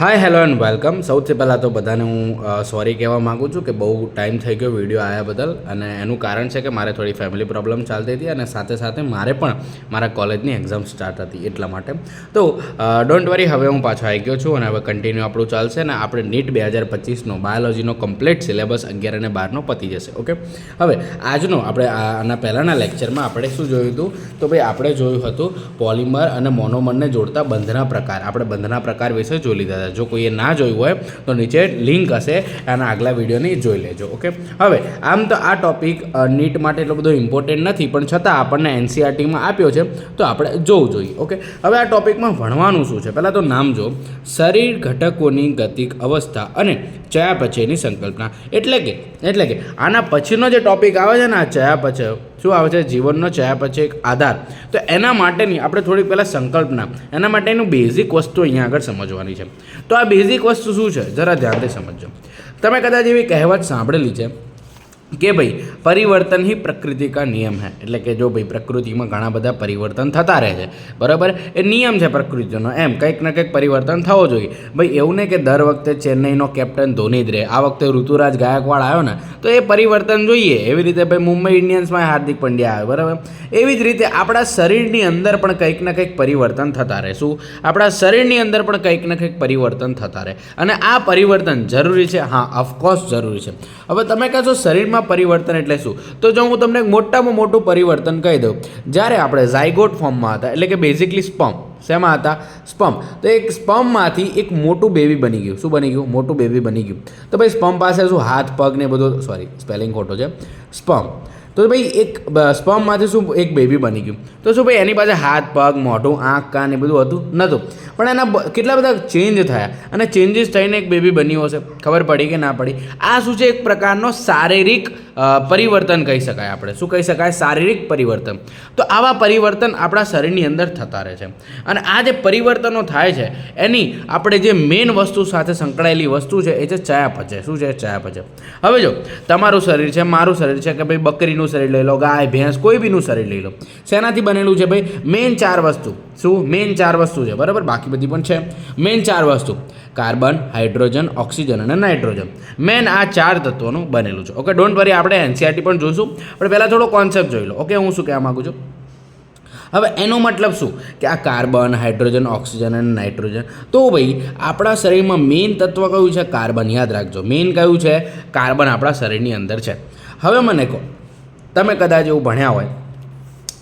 Hi hello and welcome. સૌથી પહેલાં તો બધાને હું સોરી કહેવા માગું છું કે બહુ ટાઈમ થઈ ગયો વિડીયો આવ્યા બદલ, અને એનું કારણ છે કે મારે થોડી ફેમિલી પ્રોબ્લેમ ચાલતી હતી અને સાથે સાથે મારે પણ મારા કોલેજની એક્ઝામ સ્ટાર્ટ હતી એટલા માટે. તો ડોન્ટ વરી, હવે હું પાછો આવી ગયો છું અને હવે કન્ટિન્યુ આપણું ચાલશે ને આપણે નીટ 2025નો બાયોલોજીનો કમ્પ્લીટ સિલેબસ 11 અને 12નો પતી જશે. ઓકે, હવે આજનો આપણે આના પહેલાંના લેક્ચરમાં આપણે શું જોયું હતું? તો ભાઈ આપણે જોયું હતું પોલિમર અને મોનોમરને જોડતા બંધના પ્રકાર. આપણે બંધના પ્રકાર વિશે જોઈ લીધા હતા. જો કોઈએ ના જોયું હોય તો નીચે લિંક હશે, આના આગલા વિડીયોની જોઈ લેજો. ઓકે, હવે આમ તો આ ટોપિક નીટ માટે એટલો બધો ઇમ્પોર્ટન્ટ નથી, પણ છતાં આપણને એનસીઆરટીમાં આપ્યો છે તો આપણે જોવું જોઈએ. ઓકે, હવે આ ટોપિકમાં ભણવાનું શું છે? પહેલાં તો નામ જો, શરીર ઘટકોની ગતિક અવસ્થા અને ચયાપચયની સંકલ્પના. એટલે કે આના પછીનો જે ટોપિક આવે છે ને, આ ચયાપચય શું આવે છે? જીવનનો ચયાપચય એક આધાર. તો એના માટેની આપણે થોડીક પહેલાં સંકલ્પના, એના માટેનું બેઝિક વસ્તુ અહીંયા આગળ સમજવાની છે. તો આ બેઝિક વસ્તુ શું છે જરા ધ્યાનથી સમજજો. તમે કદાચ એવી કહેવત સાંભળેલી છે કે ભાઈ પરિવર્તન ही प्रकृति का नियम है. એટલે કે જો ભાઈ પ્રકૃતિમાં ઘણા બધા પરિવર્તન થતા રહે છે, બરાબર, એ નિયમ છે પ્રકૃતિનો. એમ કંઈક ને કંઈક પરિવર્તન થવો જોઈએ. ભાઈ એવું નહીં કે દર વખતે ચેન્નઈનો કેપ્ટન ધોની જ રહે. આ વખતે ઋતુરાજ ગાયકવાડ આવ્યો ને તો એ પરિવર્તન જોઈએ. એવી રીતે ભાઈ મુંબઈ ઇન્ડિયન્સમાં હાર્દિક પંડ્યા આવે, બરાબર. એવી જ રીતે આપણા શરીરની અંદર પણ કંઈક ને કંઈક પરિવર્તન થતા રહે. શું? આપણા શરીરની અંદર પણ કંઈક ને કંઈક પરિવર્તન થતા રહે, અને આ પરિવર્તન જરૂરી છે. હા, ઓફકોર્સ જરૂરી છે. હવે તમે કહેશો શરીરમાં પરિવર્તન એટલે શું? તો જો હું તમને મોટામાં મોટું પરિવર્તન કહી દઉં, જ્યારે આપણે ઝાયગોટ ફોર્મમાં હતા, એટલે કે બેઝિકલી સ્પર્મ. શેમાં હતા? સ્પર્મ. તો એક સ્પર્મમાંથી એક મોટું બેબી બની ગયું. શું બની ગયું? મોટું બેબી બની ગયું. તો ભાઈ સ્પર્મ પાસે શું હાથ પગ ને બધું, સોરી સ્પેલિંગ ખોટો છે, સ્પર્મ. તો ભાઈ એક સ્પર્મમાંથી શું એક બેબી બની ગયું. તો શું ભાઈ એની પાસે હાથ પગ મોઢું આંખ કાન એ બધું હતું? નહોતું. પણ એના કેટલા બધા ચેન્જ થયા અને ચેન્જીસ થઈને એક બેબી બન્યું હશે. ખબર પડી કે ના પડી? આ શું છે? એક પ્રકારનો શારીરિક પરિવર્તન કહી શકાય. આપણે શું કહી શકાય? શારીરિક પરિવર્તન. તો આવા પરિવર્તન આપણા શરીરની અંદર થતા રહે છે, અને આ જે પરિવર્તનો થાય છે એની આપણે જે મેઇન વસ્તુ સાથે સંકળાયેલી વસ્તુ છે એ છે ચયાપચય. શું છે? ચયાપચય. હવે જો તમારું શરીર છે, મારું શરીર છે, કે ભાઈ બકરીનું શરીર લઈ લો, ગાય ભેંસ કોઈ બીનું શરીર લઈ લો. શેનાથી બનેલું છે ભાઈ? મેઇન 4 વસ્તુ. શું? મેઇન 4 વસ્તુ છે, બરાબર. બાકી બધી પણ છે. મેઇન 4 વસ્તુ: કાર્બન, હાઇડ્રોજન, ઓક્સિજન અને નાઇટ્રોજન. મેન આ 4 તત્વોનું બનેલું છે. ઓકે, ડોન્ટ વરી, આપણે એનસીઆરટી પણ જોઈશું, પણ પહેલાં થોડો કોન્સેપ્ટ જોઈ લો. ઓકે, હું શું કહેવા માગું છું? હવે એનો મતલબ શું કે આ કાર્બન, હાઇડ્રોજન, ઓક્સિજન અને નાઇટ્રોજન. તો ભાઈ આપણા શરીરમાં મેઇન તત્વ કયું છે? કાર્બન. યાદ રાખજો, મેઇન કયું છે? કાર્બન આપણા શરીરની અંદર છે. હવે મને કહો, તમે કદાચ એવું ભણ્યા હોય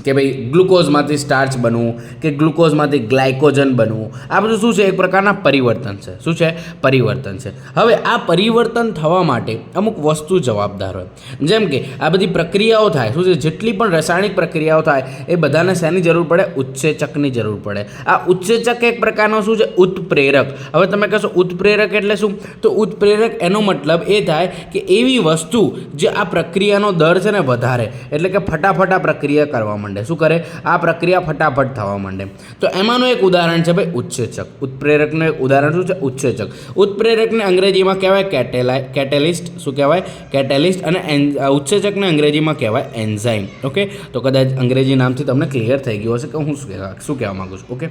કે ભાઈ ગ્લુકોઝમાંથી સ્ટાર્ચ બનવું કે ગ્લુકોઝમાંથી ગ્લાયકોજન બનવું, આ બધું શું છે? એક પ્રકારના પરિવર્તન છે. શું છે? પરિવર્તન છે. હવે આ પરિવર્તન થવા માટે અમુક વસ્તુ જવાબદાર હોય. જેમ કે આ બધી પ્રક્રિયાઓ થાય, શું છે? જેટલી પણ રાસાયણિક પ્રક્રિયાઓ થાય એ બધાને શેની જરૂર પડે? ઉત્સેચકની જરૂર પડે. આ ઉત્સેચક એક પ્રકારનો શું છે? ઉત્પ્રેરક. હવે તમે કહેશો ઉત્પ્રેરક એટલે શું? તો ઉત્પ્રેરક એનો મતલબ એ થાય કે એવી વસ્તુ જે આ પ્રક્રિયાનો દર છે ને વધારે, એટલે કે ફટાફટ આ પ્રક્રિયા કરવા માંડે. શું કરે? આ પ્રક્રિયા ફટાફટ થવા માંડે. તો એમાંનું એક ઉદાહરણ છે ભાઈ ઉત્સેચક. ઉત્પ્રેરકનું એક ઉદાહરણ શું છે? ઉત્સેચક. ઉત્પ્રેરકને અંગ્રેજીમાં કહેવાય કેટેલિસ્ટ. શું કહેવાય? કેટેલિસ્ટ. અને ઉત્સેચકને અંગ્રેજીમાં કહેવાય એન્ઝાઇમ. ઓકે, તો કદાચ અંગ્રેજી નામથી તમને ક્લિયર થઈ ગયું હશે કે હું શું કહેવા માગું છું. ઓકે,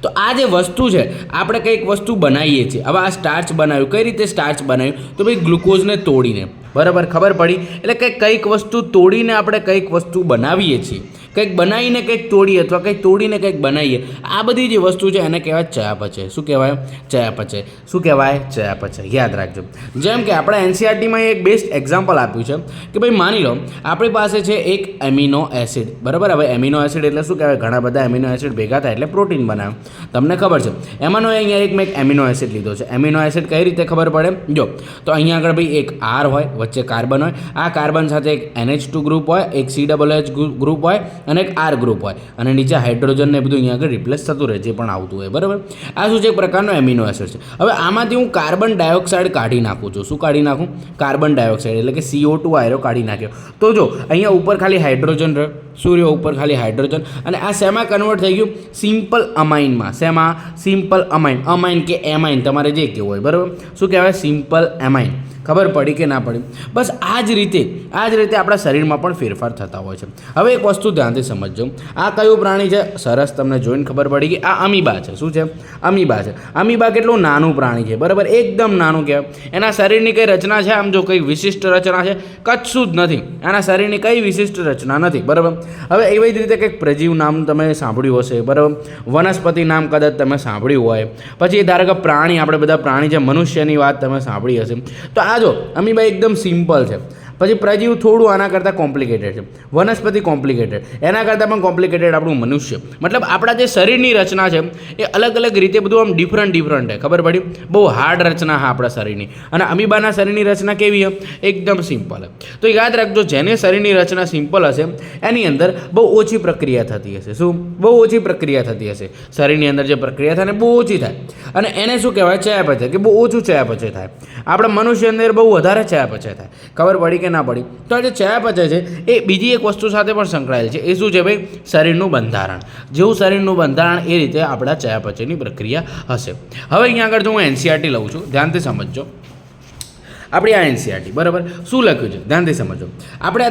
તો આ જે વસ્તુ છે, આપણે કંઈક વસ્તુ બનાવીએ છીએ. હવે આ સ્ટાર્ચ બનાવ્યું. કઈ રીતે સ્ટાર્ચ બનાવ્યું? તો ભાઈ ગ્લુકોઝને તોડીને, બરાબર. ખબર પડી? એટલે કે કંઈક વસ્તુ તોડીને આપણે કંઈક વસ્તુ બનાવીએ છીએ. કંઈક બનાવીને કંઈક તોડીએ અથવા કંઈક તોડીને કંઈક બનાવીએ. આ બધી જે વસ્તુ છે એને કહેવાય ચયાપચય. શું કહેવાય? ચયાપચય. શું કહેવાય? ચયાપચય. યાદ રાખજો. જેમ કે આપણે એનસીઆરટીમાં એક બેસ્ટ એક્ઝામ્પલ આપ્યું છે કે ભાઈ માની લો આપણી પાસે છે એક એમિનો એસિડ, બરાબર. હવે એમિનો એસિડ એટલે શું કહેવાય? ઘણા બધા એમિનો એસિડ ભેગા થાય એટલે પ્રોટીન બનાવે. તમને ખબર છે. એમાંનો અહીંયા એક મેં એમિનો એસિડ લીધો છે. એમિનો એસિડ કઈ રીતે ખબર પડે? જો, તો અહીંયા આગળ ભાઈ એક R હોય, વચ્ચે કાર્બન હોય. આ કાર્બન સાથે એક NH2 ગ્રુપ હોય, એક COOH ગ્રુપ હોય અને એક R ગ્રુપ હોય, અને નીચે હાઇડ્રોજન ને બધું અહીંયા આગળ રિપ્લેસ થતું રહે, જે પણ આવતું હોય, બરાબર. આ શું છે? એક પ્રકારનો એમિનો એસિડ છે. હવે આમાંથી હું કાર્બન ડાયોક્સાઇડ કાઢી નાખું છું. શું કાઢી નાખું? કાર્બન ડાયોક્સાઇડ, એટલે કે CO2 આયરો કાઢી નાખ્યો. તો જો અહીંયા ઉપર ખાલી હાઇડ્રોજન રહે, સૂર્ય ઉપર ખાલી હાઇડ્રોજન, અને આ શેમાં કન્વર્ટ થઈ ગયું? સિમ્પલ અમાઇનમાં. શેમાં? સિમ્પલ અમાઇન. અમાઇન કે એમાઇન તમારે જે કહેવું હોય, બરાબર. શું કહેવાય? Simple amine. ખબર પડી કે ના પડી? બસ આ જ રીતે આપણા શરીરમાં પણ ફેરફાર થતા હોય છે. હવે એક વસ્તુ ધ્યાનથી સમજજો. આ કયું પ્રાણી છે? સરસ, તમને જોઈને ખબર પડી કે આ અમીબા છે. શું છે? અમીબા છે. અમીબા કેટલું નાનું પ્રાણી છે, બરાબર, એકદમ નાનું કહેવાય. એના શરીરની કઈ રચના છે? આમ જો કઈ વિશિષ્ટ રચના છે? કશું જ નથી. એના શરીરની કઈ વિશિષ્ટ રચના નથી, બરાબર. હવે એવી જ રીતે કંઈક પ્રજીવ નામ તમે સાંભળ્યું હશે, બરાબર. વનસ્પતિ નામ કદાચ તમે સાંભળ્યું હોય. પછી ધારો કે પ્રાણી, આપણે બધા પ્રાણી છે, મનુષ્યની વાત તમે સાંભળી હશે. તો આ જો અમીબા એકદમ સિમ્પલ છે. પછી પ્રજીવ થોડું આના કરતાં કોમ્પ્લિકેટેડ છે. વનસ્પતિ કોમ્પ્લિકેટેડ, એના કરતાં પણ કોમ્પ્લિકેટેડ આપણું મનુષ્ય. મતલબ આપણા જે શરીરની રચના છે એ અલગ અલગ રીતે બધું આમ ડિફરન્ટ છે. ખબર પડી? બહુ હાર્ડ રચના છે આપણા શરીરની. અને અમીબાના શરીરની રચના કેવી છે? એકદમ સિમ્પલ છે. તો યાદ રાખજો, જેને શરીરની રચના સિમ્પલ હશે એની અંદર બહુ ઓછી પ્રક્રિયા થતી હશે. શું? બહુ ઓછી પ્રક્રિયા થતી હશે. શરીરની અંદર જે પ્રક્રિયા થાય ને બહુ ઓછી થાય. અને એને શું કહેવાય? ચયાપચય, કે બહુ ઓછું ચયાપચય થાય. આપણા મનુષ્ય અંદર બહુ વધારે ચયાપચય થાય. ખબર પડી કે ના પડી? તો આ જે ચયાપચય છે એ બીજી એક વસ્તુ સાથે પણ સંકળાયેલ છે. એ શું છે ભાઈ? શરીરનું બંધારણ. જેવું શરીરનું બંધારણ એ રીતે આપણા ચયાપચયની પ્રક્રિયા હશે. હવે અહીંયા આગળ જો હું એનસીઆરટી લઉં છું, ધ્યાનથી સમજજો. આપણી આ એનસીઆરટી, બરાબર, શું લખ્યું છે? ધ્યાનથી સમજો. આપણે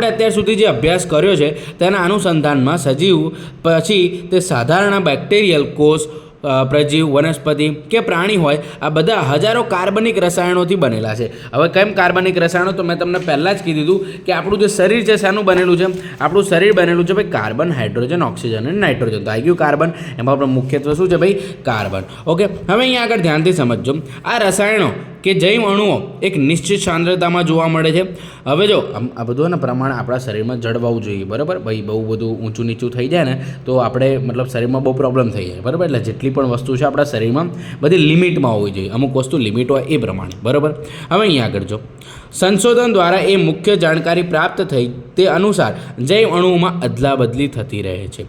અત્યાર સુધી જે અભ્યાસ કર્યો છે તેના અનુસંધાનમાં સજીવ પછી તે સાધારણ બેક્ટેરિયલ કોષ, પ્રજીવ, વનસ્પતિ કે પ્રાણી હોય, આ બધા હજારો કાર્બનિક રસાયણોથી બનેલા છે. હવે કેમ કાર્બનિક રસાયણો? તો મેં તમને પહેલાં જ કીધું હતું કે આપણું જે શરીર છે શાનું બનેલું છે? આપણું શરીર બનેલું છે ભાઈ કાર્બન, હાઇડ્રોજન, ઓક્સિજન અને નાઇટ્રોજન. તો આવી ગયું કાર્બન. એમાં આપણે મુખ્યત્વે શું છે ભાઈ? કાર્બન. ઓકે, હવે અહીંયા આગળ ધ્યાનથી સમજજો. આ રસાયણો કે જૈવ અણુઓ એક નિશ્ચિત સાંદ્રતામાં જોવા મળે છે. હવે જો આ બધું ને પ્રમાણ આપણા શરીરમાં જળવાવું જોઈએ, બરાબર. ભાઈ બહુ બધું ઊંચું નીચું થઈ જાય ને તો આપણે મતલબ શરીરમાં બહુ પ્રોબ્લેમ થઈ જાય, બરાબર. એટલે જેટલી પણ વસ્તુ છે આપણા શરીરમાં બધી લિમિટમાં હોવી જોઈએ. અમુક વસ્તુ લિમિટ હોય એ પ્રમાણે, બરાબર. હવે અહીંયા આગળ જો સંશોધન દ્વારા એ મુખ્ય જાણકારી પ્રાપ્ત થઈ તે અનુસાર જૈવ અણુઓમાં અદલાબદલી થતી રહે છે.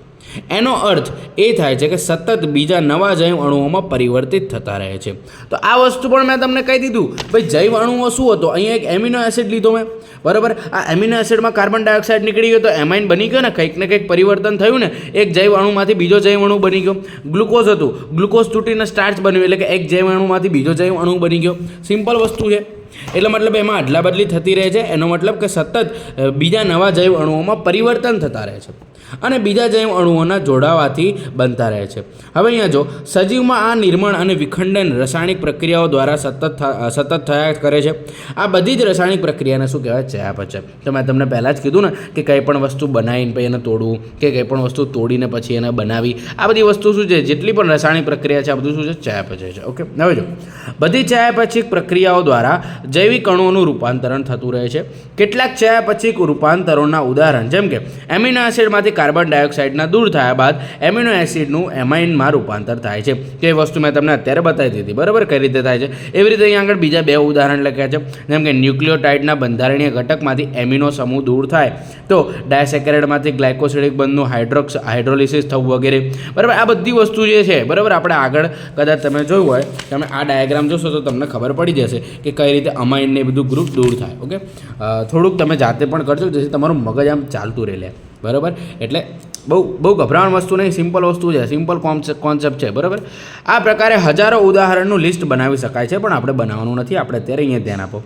એનો અર્થ એ થાય છે કે સતત બીજા નવા જૈવ અણુઓમાં પરિવર્તિત થતા રહે છે. તો આ વસ્તુ પણ મેં તમને કહી દીધું ભાઈ. જૈવ અણુઓ શું હતો? અહીંયા એક એમિનો એસિડ લીધો મેં, બરાબર. આ એમિનો એસિડમાં કાર્બન ડાયોક્સાઇડ નીકળી ગયો તો એમાઇન બની ગયો ને, કંઈક ને કંઈક પરિવર્તન થયું ને. એક જૈવ અણુમાંથી બીજો જૈવ અણુ બની ગયો. ગ્લુકોઝ હતું, ગ્લુકોઝ તૂટીને સ્ટાર્ચ બન્યું, એટલે કે એક જૈવ અણુમાંથી બીજો જૈવ અણુ બની ગયો. સિમ્પલ વસ્તુ છે. એટલે મતલબ એમાં અદલાબદલી થતી રહે છે. એનો મતલબ કે સતત બીજા નવા જૈવ અણુઓમાં પરિવર્તન થતા રહે છે અને બીજા જૈવ અણુઓના જોડાવાથી બનતા રહે છે. હવે અહીંયા જો સજીવમાં આ નિર્માણ અને વિખંડન રાસાયણિક પ્રક્રિયાઓ દ્વારા સતત થયા કરે છે. આ બધી જ રાસાયણિક પ્રક્રિયાને શું કહેવાય? ચયાપચય. તો મેં તમને પહેલાં જ કીધું ને કે કંઈ પણ વસ્તુ બનાવીને પછી એને તોડવું, કે કંઈ પણ વસ્તુ તોડીને પછી એને બનાવી, આ બધી વસ્તુ શું છે? જેટલી પણ રાસાયણિક પ્રક્રિયા છે આ બધું શું છે? ચયાપચય છે. ઓકે, હવે જો બધી ચયાપચયિક પ્રક્રિયાઓ દ્વારા જૈવિક અણુઓનું રૂપાંતરણ થતું રહે છે. કેટલાક ચયાપચયિક રૂપાંતરોના ઉદાહરણ જેમ કે એમિનો એસિડમાંથી કાર્બન ડાયોક્સાઇડના દૂર થયા બાદ એમિનો એસિડનું એમાઇનમાં રૂપાંતર થાય છે. તે વસ્તુ મેં તમને અત્યારે બતાવી દીધી, બરાબર, કઈ રીતે થાય છે. એવી રીતે અહીંયા આગળ બીજા બે ઉદાહરણ લખ્યા છે. જેમ કે ન્યુક્લિયોટાઇડના બંધારણીય ઘટકમાંથી એમિનો સમૂહ દૂર થાય તો ડાયસેકેરાઇડમાંથી ગ્લાયકોસિડિક બંધનું હાઇડ્રોલિસિસ થવું વગેરે, બરાબર. આ બધી વસ્તુ જે છે, બરાબર, આપણે આગળ કદાચ તમે જોયું હોય, તમે આ ડાયાગ્રામ જોશો તો તમને ખબર પડી જશે કે કઈ રીતે અમાઇન ને બધું ગ્રુપ દૂર થાય. ઓકે, થોડુંક તમે જાતે પણ કરજો જેથી તમારું મગજ આમ ચાલતું રહે, બરાબર. એટલે બહુ ગભરાવાની વસ્તુ નહીં, સિમ્પલ વસ્તુ છે, સિમ્પલ કોન્સેપ્ટ છે, બરાબર. આ પ્રકારે હજારો ઉદાહરણનું લિસ્ટ બનાવી શકાય છે, પણ આપણે બનાવવાનું નથી. આપણે અત્યારે અહીંયા ધ્યાન આપો.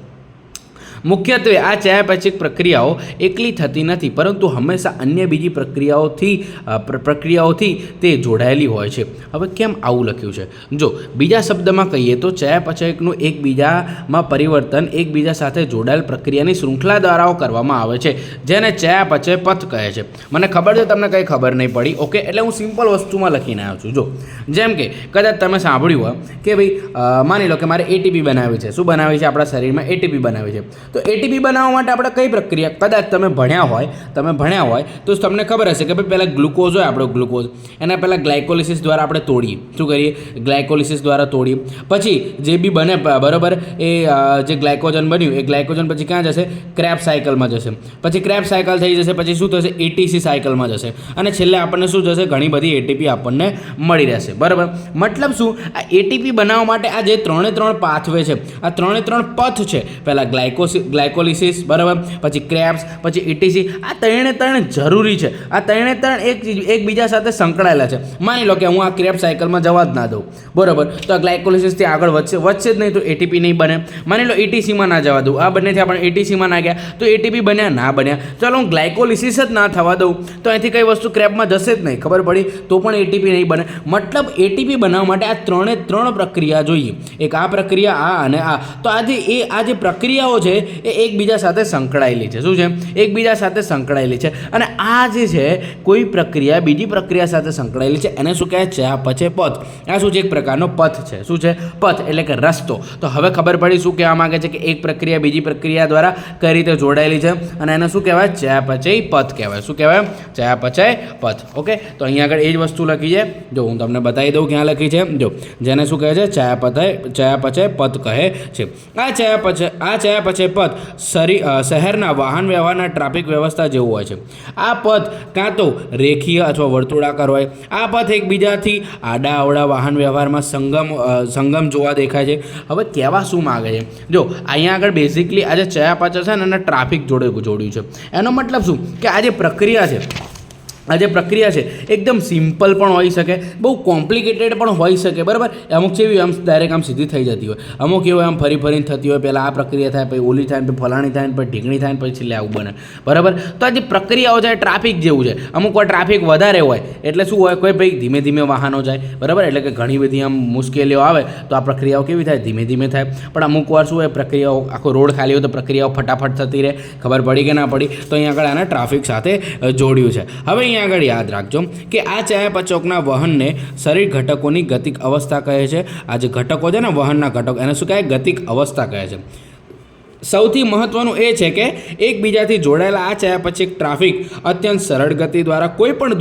મુખ્યત્વે આ ચયાપચયિક પ્રક્રિયાઓ એકલી થતી નથી, પરંતુ હંમેશા અન્ય બીજી પ્રક્રિયાઓથી તે જોડાયેલી હોય છે. હવે કેમ આવું લખ્યું છે? જો બીજા શબ્દમાં કહીએ તો ચયાપચયનું એકબીજામાં પરિવર્તન એકબીજા સાથે જોડાયેલ પ્રક્રિયાની શૃંખલા દ્વારાઓ કરવામાં આવે છે, જેને ચયાપચય પથ કહે છે. મને ખબર છે તમને કંઈ ખબર નહીં પડી, ઓકે, એટલે હું સિમ્પલ વસ્તુમાં લખીને આવ્યો છું. જો જેમ કે કદાચ તમે સાંભળ્યું હોય કે ભાઈ માની લો કે મારે એટીપી બનાવી છે. શું બનાવી છે? આપણા શરીરમાં એટીપી બનાવી છે. તો એટીપી બનાવવા માટે આપણે કઈ પ્રક્રિયા, કદાચ તમે ભણ્યા હોય તો તમને ખબર હશે કે ભાઈ પહેલાં ગ્લુકોઝ હોય, આપણો ગ્લુકોઝ, એના પહેલાં ગ્લાયકોલિસિસ દ્વારા આપણે તોડીએ. શું કરીએ? ગ્લાયકોલિસિસ દ્વારા તોડીએ. પછી જે બી બને, બરાબર, એ જે ગ્લાયકોજન બન્યું એ ગ્લાયકોજન પછી ક્યાં જશે? ક્રેબ્સ સાયકલમાં જશે. પછી ક્રેબ્સ સાયકલ થઈ જશે, પછી શું થશે? એટીસી સાયકલમાં જશે. અને છેલ્લે આપણને શું જશે? ઘણી બધી એટીપી આપણને મળી રહેશે, બરાબર. મતલબ શું? આ એટીપી બનાવવા માટે આ જે 3 પાથવે છે, આ 3 પથ છે. પહેલાં ગ્લાયકોલિસિસ, બરાબર, પછી ક્રેબ્સ, પછી ઇટીસી. આ ત્રણે જરૂરી છે. આ ત્રણે એકબીજા સાથે સંકળાયેલા છે. માની લો કે હું આ ક્રેબ સાયકલમાં જવા જ ના દઉં, બરાબર, તો આ ગ્લાયકોલિસિસથી આગળ વધશે જ નહીં, તો એટીપી નહીં બને. માની લો ઇટીસીમાં ના જવા દઉં, આ બંનેથી આપણે એટીસીમાં ના ગયા, તો એટીપી બન્યા ના બન્યા. ચાલો હું ગ્લાયકોલિસિસ જ ના થવા દઉં, તો અહીંથી કઈ વસ્તુ ક્રેબમાં જશે જ નહીં, ખબર પડી, તો પણ એટીપી નહીં બને. મતલબ એટીપી બનાવવા માટે આ ત્રણ પ્રક્રિયા જોઈએ. એક આ પ્રક્રિયા, આ અને આ. તો આ જે પ્રક્રિયાઓ છે એ એકબીજા સાથે સંકળાયેલી છે. શું છે? એકબીજા સાથે સંકળાયેલી છે. અને આ જે છે કોઈ પ્રક્રિયા બીજી પ્રક્રિયા સાથે સંકળાયેલી છે, એને શું કહેવાય? ચયાપચય પથ. આ શું છે? એક પ્રકારનો પથ છે. શું છે? પથ એટલે કે રસ્તો. તો હવે ખબર પડી શું કહેવા માંગે છે કે એક પ્રક્રિયા બીજી પ્રક્રિયા દ્વારા કઈ રીતે જોડાયેલી છે, અને એને શું કહેવાય? ચયાપચય પથ કહેવાય. શું કહેવાય? ચયાપચય પથ. ઓકે, તો અહીંયા આગળ એ જ વસ્તુ લખી છે. જો હું તમને બતાવી દઉં ક્યાં લખી છે. જો, જેને શું કહે છે? ચયાપચય પથ કહે છે. આ ચયાપચય પથ શહેરના વાહન વ્યવહારના ટ્રાફિક વ્યવસ્થા જેવું હોય છે. આ પથ કાં તો રેખીય અથવા વર્તુળાકાર હોય. આ પથ એકબીજાથી આડા અવડા વાહન વ્યવહારમાં સંગમ જોવા દેખાય છે. હવે કહેવા શું માગે છે? જો અહીંયા આગળ બેઝિકલી આ જે ચયાપચય છે ને એને ટ્રાફિક જોડે જોડ્યું છે. એનો મતલબ શું કે આ જે પ્રક્રિયા છે એકદમ સિમ્પલ પણ હોઈ શકે, બહુ કોમ્પ્લિકેટેડ પણ હોઈ શકે, બરાબર. અમુક જેવી આમ ડાયરેક્ટ આમ સીધી થઈ જતી હોય, અમુક એવું આમ ફરીને થતી હોય. પહેલાં આ પ્રક્રિયા થાય, પછી ઓલી થાય, પછી ફલાણી થાય, પછી ઢીંગણી થાય, પછી છેલ્લે આવું બને, બરાબર. તો આ જે પ્રક્રિયાઓ છે ટ્રાફિક જેવું છે. અમુક વાર ટ્રાફિક વધારે હોય એટલે શું હોય? કોઈ ભાઈ ધીમે ધીમે વાહનો જાય, બરાબર, એટલે કે ઘણી બધી આમ મુશ્કેલીઓ આવે તો આ પ્રક્રિયાઓ કેવી થાય? ધીમે ધીમે થાય. પણ અમુક વાર શું હોય? પ્રક્રિયાઓ આખો રોડ ખાલી હોય તો પ્રક્રિયાઓ ફટાફટ થતી રહે. ખબર પડી કે ના પડી? તો અહીંયા આગળ આને ટ્રાફિક સાથે જોડ્યું છે. હવે અહીંયા આગળ યાદ રાખજો કે આ ચયાપચયના વહનને શરીર ઘટકોની ગતિક અવસ્થા કહે છે. આ જે ઘટકો છે ને, વહનના ઘટકો, એને શું કહે? ગતિક અવસ્થા કહે છે. સૌથી મહત્વનું એ છે કે એકબીજાથી જોડાયેલા આ ચયાપચય ટ્રાફિક અત્યંત સરળ ગતિ દ્વારા કોઈ પણ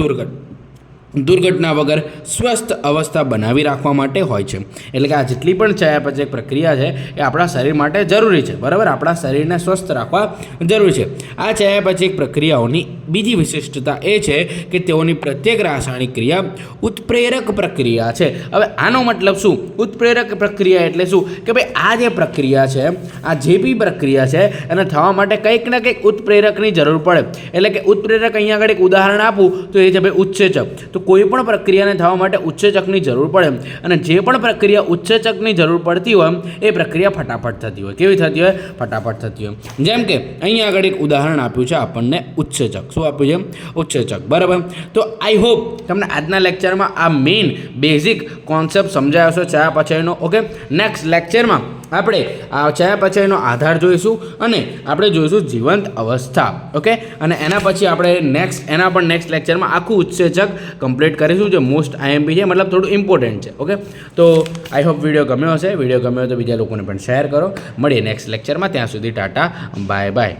દુર્ઘટના વગર સ્વસ્થ અવસ્થા બનાવી રાખવા માટે હોય છે. એટલે કે આ જેટલી પણ ચયાપચય પ્રક્રિયા છે એ આપણા શરીર માટે જરૂરી છે, બરાબર. આપણા શરીરને સ્વસ્થ રાખવા જરૂરી છે. આ ચયાપચય પ્રક્રિયાઓની બીજી વિશિષ્ટતા એ છે કે તેઓની પ્રત્યેક રાસાયણિક ક્રિયા ઉત્પ્રેરક પ્રક્રિયા છે. હવે આનો મતલબ શું? ઉત્પ્રેરક પ્રક્રિયા એટલે શું? કે ભાઈ આ જે પ્રક્રિયા છે, આ જે બી પ્રક્રિયા છે એને થવા માટે કંઈક ને કંઈક ઉત્પ્રેરકની જરૂર પડે. એટલે કે ઉત્પ્રેરક, અહીંયા આગળ એક ઉદાહરણ આપું તો એ છે ભાઈ ઉત્સેચક. તો કોઈ પણ પ્રક્રિયાને થવા માટે ઉત્સેચકની જરૂર પડે, અને જે પણ પ્રક્રિયા ઉત્સેચકની જરૂર પડતી હોય એ પ્રક્રિયા ફટાફટ થતી હોય. કેવી થતી હોય? ફટાફટ થતી હોય. જેમ કે અહીંયા આગળ એક ઉદાહરણ આપ્યું છે આપણને ઉત્સેચક. શું આપ્યું છે? ઉત્સેચક, બરાબર. તો આઈ હોપ તમને આજના લેક્ચરમાં આ મેઇન બેઝિક કોન્સેપ્ટ સમજાયો છે ચયાપચયનો. ઓકે, નેક્સ્ટ લેક્ચરમાં આપણે આ ચયાપચયનો આધાર જોઈશું અને આપણે જોઈશું જીવંત અવસ્થા. ઓકે, અને એના પછી આપણે નેક્સ્ટ લેક્ચરમાં આખું ઉત્સેચક કમ્પ્લીટ કરીશું, જે મોસ્ટ આઈએમપી છે, મતલબ થોડું ઇમ્પોર્ટન્ટ છે. ઓકે, તો આઈ હોપ વિડીયો ગમ્યો હશે. વિડીયો ગમ્યો તો બીજા લોકોને પણ શેર કરો. મળીએ નેક્સ્ટ લેક્ચરમાં. ત્યાં સુધી ટાટા, બાય બાય.